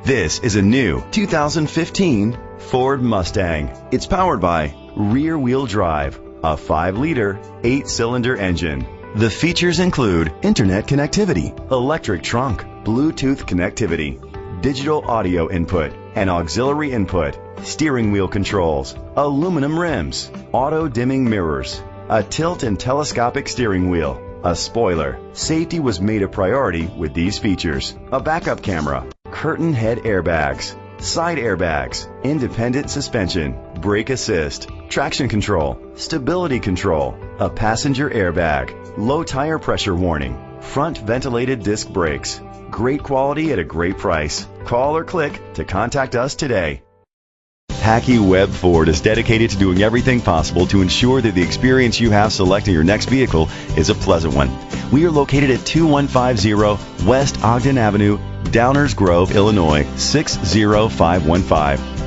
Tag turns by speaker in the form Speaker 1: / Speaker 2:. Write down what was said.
Speaker 1: This is a new 2015 Ford Mustang. It's powered by rear-wheel drive, a 5-liter, 8-cylinder engine. The features include internet connectivity, electric trunk, Bluetooth connectivity, digital audio input, and auxiliary input, steering wheel controls, aluminum rims, auto-dimming mirrors, a tilt and telescopic steering wheel, a spoiler. Safety was made a priority with these features: a backup camera, curtain head airbags, side airbags, independent suspension, brake assist, traction control, stability control, a passenger airbag, low tire pressure warning, front ventilated disc brakes. Great quality at a great price. Call or click to contact us today. Hackey Webb Ford is dedicated to doing everything possible to ensure that the experience you have selecting your next vehicle is a pleasant one. We are located at 2150 West Ogden Avenue, Downers Grove, Illinois 60515.